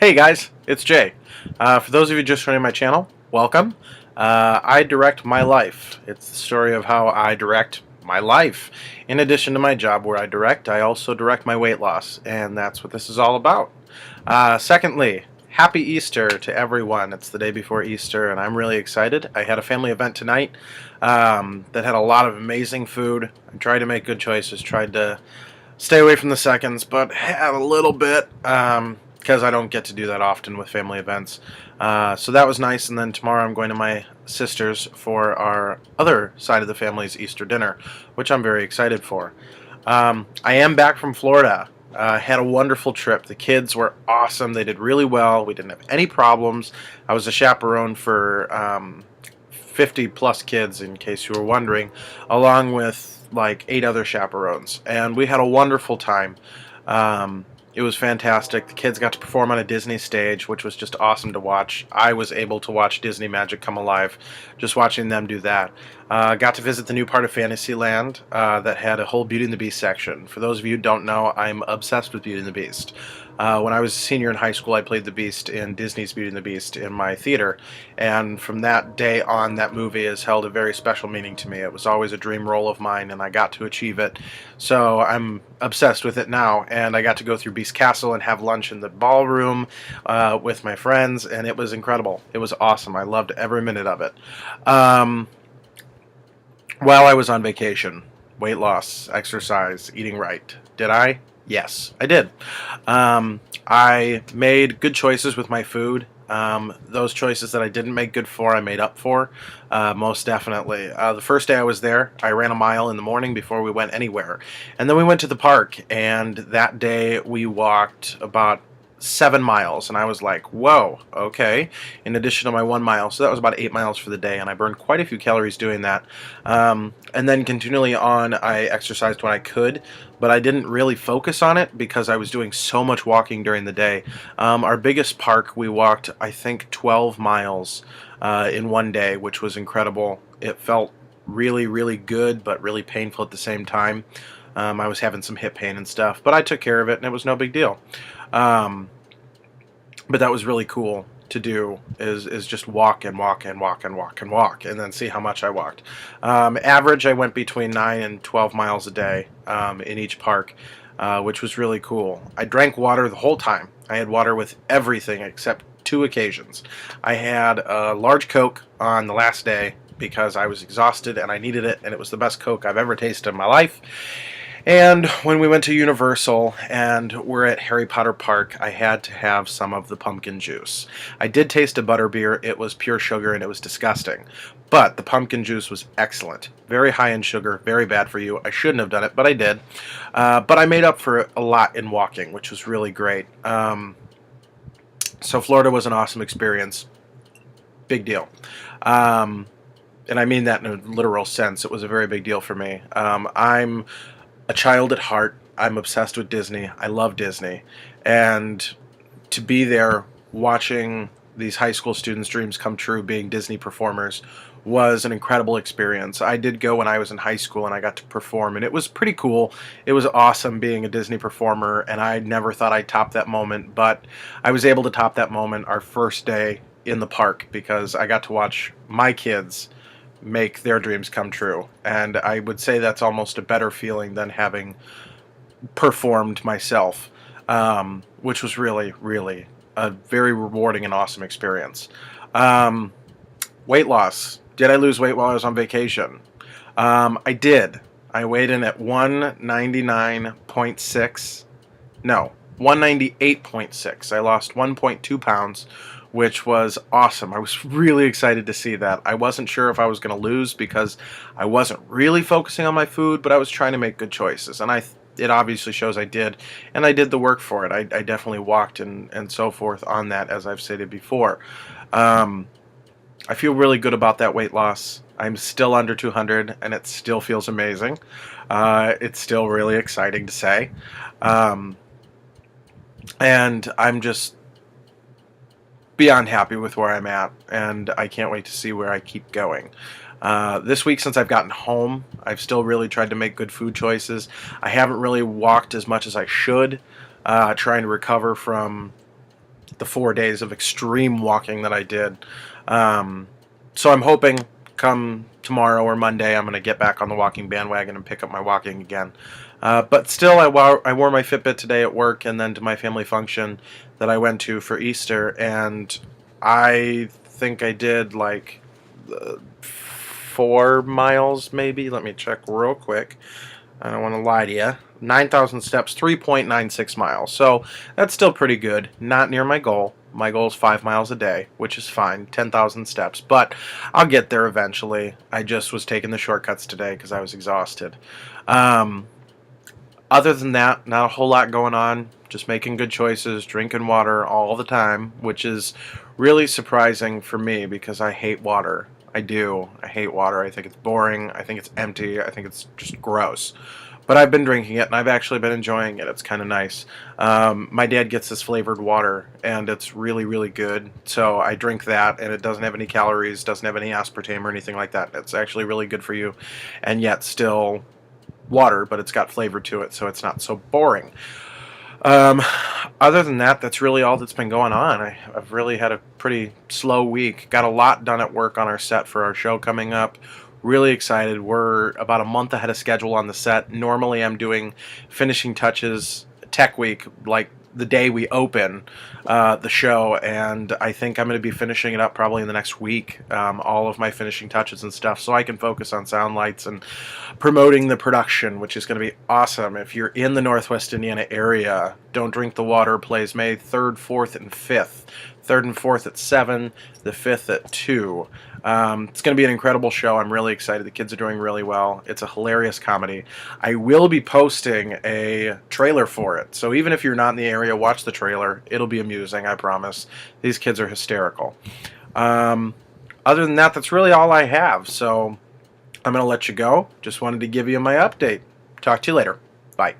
Hey guys, it's Jay. For those of you just joining my channel, welcome. I direct my life. It's the story of how I direct my life. In addition to my job where I direct, I also direct my weight loss, and that's what this is all about. Secondly, happy Easter to everyone. It's the day before Easter, and I'm really excited. I had a family event tonight that had a lot of amazing food. I tried to make good choices, tried to stay away from the seconds, but had a little bit because I don't get to do that often with family events. So that was nice, and then tomorrow I'm going to my sister's for our other side of the family's Easter dinner, which I'm very excited for. I am back from Florida. Had a wonderful trip. The kids were awesome. They did really well. We didn't have any problems. I was a chaperone for 50 plus kids, in case you were wondering, along with like 8 other chaperones, and we had a wonderful time. It was fantastic. The kids got to perform on a Disney stage, which was just awesome to watch. I was able to watch Disney magic come alive just watching them do that. Got to visit the new part of Fantasyland that had a whole Beauty and the Beast section. For those of you who don't know, I'm obsessed with Beauty and the Beast. When I was a senior in high school, I played the Beast in Disney's Beauty and the Beast in my theater, and from that day on, that movie has held a very special meaning to me. It was always a dream role of mine, and I got to achieve it, so I'm obsessed with it now. And I got to go through Beast Castle and have lunch in the ballroom with my friends, and it was incredible. It was awesome. I loved every minute of it. While I was on vacation, weight loss, exercise, eating right. Did I? Yes, I did. I made good choices with my food. Those choices that I didn't make good for, I made up for, most definitely. The first day I was there, I ran a mile in the morning before we went anywhere. And then we went to the park, and that day we walked about 7 miles, and I was like, whoa, okay, in addition to my 1 mile, so that was about 8 miles for the day, and I burned quite a few calories doing that. And then continually on, I exercised when I could, but I didn't really focus on it because I was doing so much walking during the day. Our biggest park, we walked, I think, 12 miles in one day, which was incredible. It felt really, really good, but really painful at the same time. I was having some hip pain and stuff, but I took care of it, and it was no big deal. But that was really cool to do, is just walk and walk and walk and walk and walk, and then see how much I walked. Average, I went between 9 and 12 miles a day in each park, which was really cool. I drank water the whole time. I had water with everything except 2 occasions. I had a large Coke on the last day because I was exhausted and I needed it, and it was the best Coke I've ever tasted in my life. And when we went to Universal and we're at Harry Potter Park, I had to have some of the pumpkin juice. I did taste a butterbeer. It was pure sugar and it was disgusting. But the pumpkin juice was excellent. Very high in sugar, very bad for you. I shouldn't have done it, but I did. But I made up for it a lot in walking, which was really great. So Florida was an awesome experience. Big deal. And I mean that in a literal sense. It was a very big deal for me. I'm a child at heart. I'm obsessed with Disney. I love Disney. And to be there watching these high school students' dreams come true being Disney performers was an incredible experience. I did go when I was in high school and I got to perform, and it was pretty cool. It was awesome being a Disney performer, and I never thought I'd top that moment, but I was able to top that moment our first day in the park because I got to watch my kids make their dreams come true, and I would say that's almost a better feeling than having performed myself, which was really, really a very rewarding and awesome experience. Weight loss. Did I lose weight while I was on vacation? I did. I weighed in at 199.6. No, 198.6. I lost 1.2 pounds, which was awesome. I was really excited to see that. I wasn't sure if I was going to lose because I wasn't really focusing on my food, but I was trying to make good choices, and it obviously shows I did, and I did the work for it. I definitely walked and so forth on that, as I've stated before. I feel really good about that weight loss. I'm still under 200, and it still feels amazing. It's still really exciting to say. And I'm just beyond happy with where I'm at, and I can't wait to see where I keep going. This week, since I've gotten home, I've still really tried to make good food choices. I haven't really walked as much as I should, trying to recover from the 4 days of extreme walking that I did. So I'm hoping come tomorrow or Monday I'm going to get back on the walking bandwagon and pick up my walking again. But still, I wore my Fitbit today at work and then to my family function that I went to for Easter, and I think I did like 4 miles maybe. Let me check real quick. I don't want to lie to you. 9,000 steps, 3.96 miles. So that's still pretty good. Not near my goal. My goal is 5 miles a day, which is fine, 10,000 steps. But I'll get there eventually. I just was taking the shortcuts today because I was exhausted. Other than that, not a whole lot going on. Just making good choices, drinking water all the time, which is really surprising for me because I hate water. I do. I hate water. I think it's boring. I think it's empty. I think it's just gross. But I've been drinking it, and I've actually been enjoying it. It's kind of nice. My dad gets this flavored water, and it's really, really good. So I drink that, and it doesn't have any calories, doesn't have any aspartame or anything like that. It's actually really good for you, and yet still water, but it's got flavor to it, so it's not so boring. Other than that, that's really all that's been going on. I've really had a pretty slow week. Got a lot done at work on our set for our show coming up. Really excited. We're about a month ahead of schedule on the set. Normally I'm doing finishing touches tech week, like the day we open the show, and I think I'm going to be finishing it up probably in the next week, all of my finishing touches and stuff, so I can focus on sound lights and promoting the production, which is going to be awesome. If you're in the Northwest Indiana area, Don't Drink the Water plays May 3rd, 4th, and 5th. 3rd and 4th at 7, the 5th at 2. It's going to be an incredible show. I'm really excited. The kids are doing really well. It's a hilarious comedy. I will be posting a trailer for it, so even if you're not in the area, watch the trailer. It'll be amusing, I promise. These kids are hysterical. Other than that, that's really all I have, so I'm going to let you go. Just wanted to give you my update. Talk to you later. Bye.